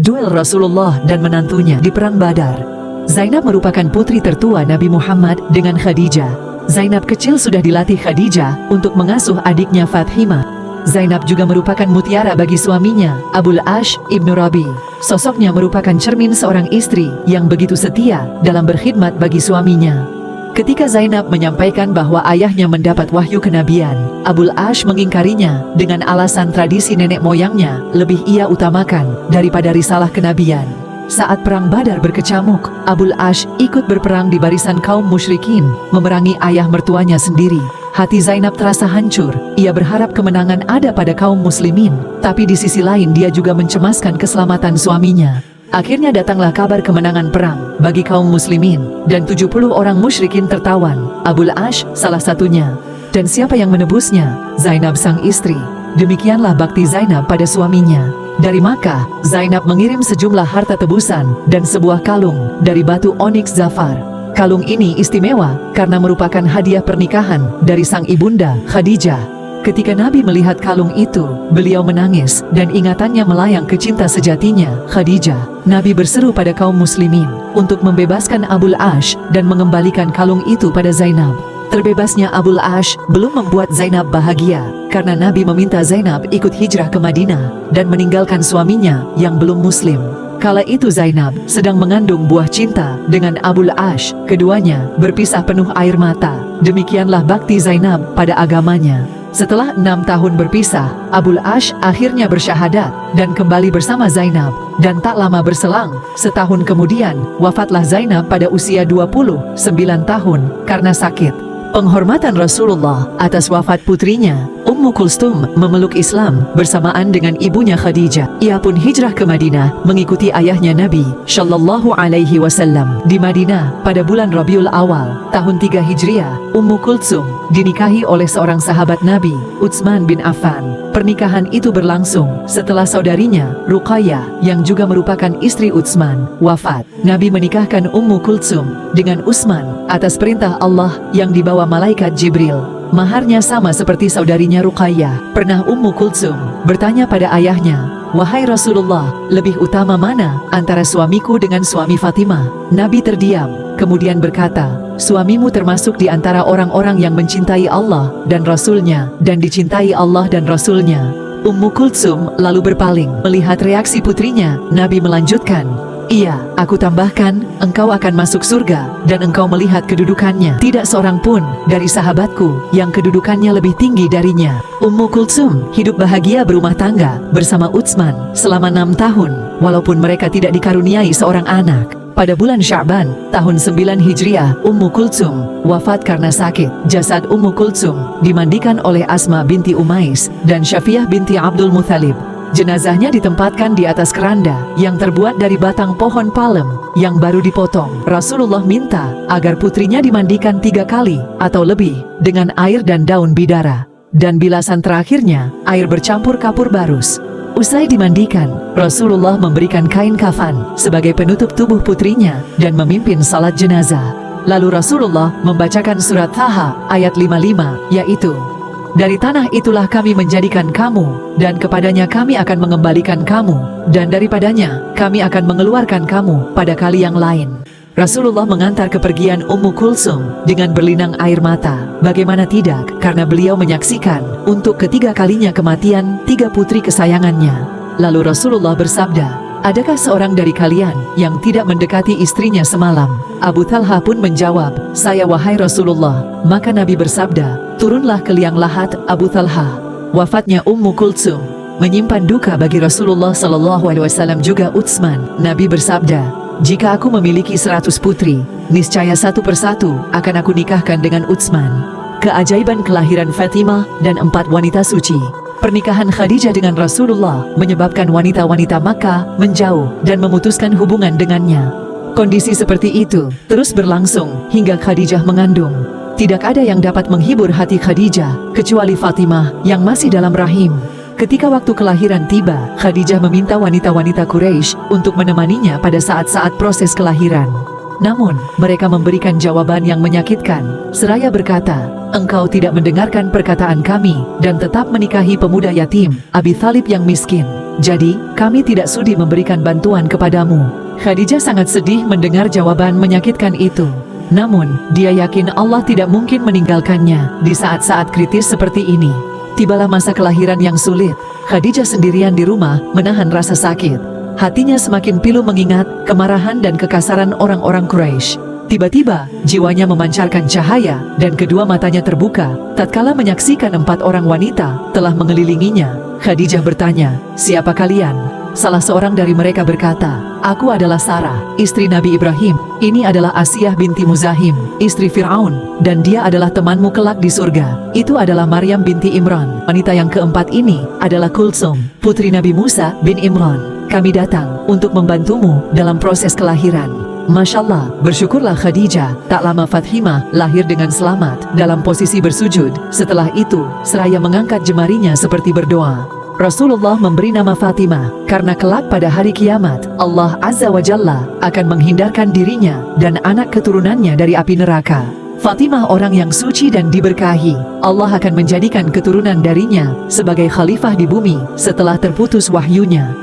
Duel Rasulullah dan menantunya di Perang Badar. Zainab merupakan putri tertua Nabi Muhammad dengan Khadijah. Zainab kecil sudah dilatih Khadijah untuk mengasuh adiknya Fathimah. Zainab juga merupakan mutiara bagi suaminya, Abul Ash Ibnu Rabi. Sosoknya merupakan cermin seorang istri yang begitu setia dalam berkhidmat bagi suaminya. Ketika Zainab menyampaikan bahwa ayahnya mendapat wahyu kenabian, Abul Ash mengingkarinya dengan alasan tradisi nenek moyangnya lebih ia utamakan daripada risalah kenabian. Saat perang Badar berkecamuk, Abul Ash ikut berperang di barisan kaum musyrikin, memerangi ayah mertuanya sendiri. Hati Zainab terasa hancur. Ia berharap kemenangan ada pada kaum muslimin, tapi di sisi lain dia juga mencemaskan keselamatan suaminya. Akhirnya datanglah kabar kemenangan perang bagi kaum muslimin, dan 70 orang musyrikin tertawan. Abul Ash salah satunya. Dan siapa yang menebusnya? Zainab sang istri. Demikianlah bakti Zainab pada suaminya. Dari Makkah, Zainab mengirim sejumlah harta tebusan dan sebuah kalung dari batu onyx zafar. Kalung ini istimewa karena merupakan hadiah pernikahan dari sang ibunda, Khadijah. Ketika Nabi melihat kalung itu, beliau menangis dan ingatannya melayang ke cinta sejatinya, Khadijah. Nabi berseru pada kaum muslimin untuk membebaskan Abul Ash dan mengembalikan kalung itu pada Zainab. Terbebasnya Abul Ash belum membuat Zainab bahagia, karena Nabi meminta Zainab ikut hijrah ke Madinah dan meninggalkan suaminya yang belum muslim. Kala itu Zainab sedang mengandung buah cinta dengan Abul Ash. Keduanya berpisah penuh air mata. Demikianlah bakti Zainab pada agamanya. Setelah 6 tahun berpisah, Abul Ash akhirnya bersyahadat dan kembali bersama Zainab. Dan tak lama berselang, setahun kemudian, wafatlah Zainab pada usia 29 tahun karena sakit. Penghormatan Rasulullah atas wafat putrinya, Ummu Kulsum, memeluk Islam bersamaan dengan ibunya Khadijah. Ia pun hijrah ke Madinah mengikuti ayahnya Nabi Shallallahu Alaihi Wasallam. Di Madinah pada bulan Rabiul Awal tahun 3 Hijriah, Ummu Kulsum dinikahi oleh seorang sahabat Nabi, Utsman bin Affan. Pernikahan itu berlangsung setelah saudarinya Ruqayyah, yang juga merupakan istri Utsman, wafat. Nabi menikahkan Ummu Kulsum dengan Utsman atas perintah Allah yang dibawa malaikat Jibril. Maharnya sama seperti saudarinya Ruqayyah. Pernah Ummu Kulsum bertanya pada ayahnya, "Wahai Rasulullah, lebih utama mana antara suamiku dengan suami Fatimah?" Nabi terdiam, kemudian berkata, "Suamimu termasuk di antara orang-orang yang mencintai Allah dan Rasul-Nya dan dicintai Allah dan Rasul-Nya." Ummu Kulsum lalu berpaling. Melihat reaksi putrinya, Nabi melanjutkan, "Iya, aku tambahkan, engkau akan masuk surga dan engkau melihat kedudukannya. Tidak seorang pun dari sahabatku yang kedudukannya lebih tinggi darinya." Ummu Kulsum hidup bahagia berumah tangga bersama Utsman selama 6 tahun, walaupun mereka tidak dikaruniai seorang anak. Pada bulan Sya'ban tahun 9 Hijriah, Ummu Kulsum wafat karena sakit. Jasad Ummu Kulsum dimandikan oleh Asma binti Umais dan Syafiyah binti Abdul Muthalib. Jenazahnya ditempatkan di atas keranda yang terbuat dari batang pohon palem yang baru dipotong. Rasulullah minta agar putrinya dimandikan 3 kali atau lebih dengan air dan daun bidara, dan bilasan terakhirnya air bercampur kapur barus. Usai dimandikan, Rasulullah memberikan kain kafan sebagai penutup tubuh putrinya dan memimpin salat jenazah. Lalu Rasulullah membacakan surat Thaha ayat 55, yaitu, "Dari tanah itulah kami menjadikan kamu, dan kepadanya kami akan mengembalikan kamu, dan daripadanya kami akan mengeluarkan kamu pada kali yang lain." Rasulullah mengantar kepergian Ummu Kulsum dengan berlinang air mata. Bagaimana tidak, karena beliau menyaksikan untuk ketiga kalinya kematian 3 putri kesayangannya. Lalu Rasulullah bersabda, "Adakah seorang dari kalian yang tidak mendekati istrinya semalam?" Abu Talha pun menjawab, "Saya, wahai Rasulullah." Maka Nabi bersabda, "Turunlah ke liang lahat, Abu Talha." Wafatnya Ummu Kulsum menyimpan duka bagi Rasulullah SAW juga Utsman. Nabi bersabda, "Jika aku memiliki 100 putri, niscaya satu persatu akan aku nikahkan dengan Utsman." Keajaiban kelahiran Fatimah dan 4 wanita suci. Pernikahan Khadijah dengan Rasulullah menyebabkan wanita-wanita Makkah menjauh dan memutuskan hubungan dengannya. Kondisi seperti itu terus berlangsung hingga Khadijah mengandung. Tidak ada yang dapat menghibur hati Khadijah kecuali Fatimah yang masih dalam rahim. Ketika waktu kelahiran tiba, Khadijah meminta wanita-wanita Quraisy untuk menemaninya pada saat-saat proses kelahiran. Namun, mereka memberikan jawaban yang menyakitkan. Seraya berkata, "Engkau tidak mendengarkan perkataan kami dan tetap menikahi pemuda yatim, Abi Thalib yang miskin." Jadi, kami tidak sudi memberikan bantuan kepadamu. Khadijah sangat sedih mendengar jawaban menyakitkan itu. Namun, dia yakin Allah tidak mungkin meninggalkannya di saat-saat kritis seperti ini. Tibalah masa kelahiran yang sulit. Khadijah sendirian di rumah menahan rasa sakit. Hatinya semakin pilu mengingat kemarahan dan kekasaran orang-orang Quraisy. Tiba-tiba, jiwanya memancarkan cahaya dan kedua matanya terbuka tatkala menyaksikan 4 orang wanita telah mengelilinginya. Khadijah bertanya, "Siapa kalian?" Salah seorang dari mereka berkata, "Aku adalah Sarah, istri Nabi Ibrahim. Ini adalah Asiyah binti Muzahim, istri Fir'aun, dan dia adalah temanmu kelak di surga. Itu adalah Maryam binti Imran." Wanita yang keempat ini adalah Kulsum, putri Nabi Musa bin Imran. "Kami datang untuk membantumu dalam proses kelahiran." Masya Allah, bersyukurlah Khadijah. Tak lama Fathimah lahir dengan selamat dalam posisi bersujud. Setelah itu, seraya mengangkat jemarinya seperti berdoa. Rasulullah memberi nama Fatimah karena kelak pada hari kiamat, Allah Azza wa Jalla akan menghindarkan dirinya dan anak keturunannya dari api neraka. Fatimah orang yang suci dan diberkahi. Allah akan menjadikan keturunan darinya sebagai khalifah di bumi setelah terputus wahyunya.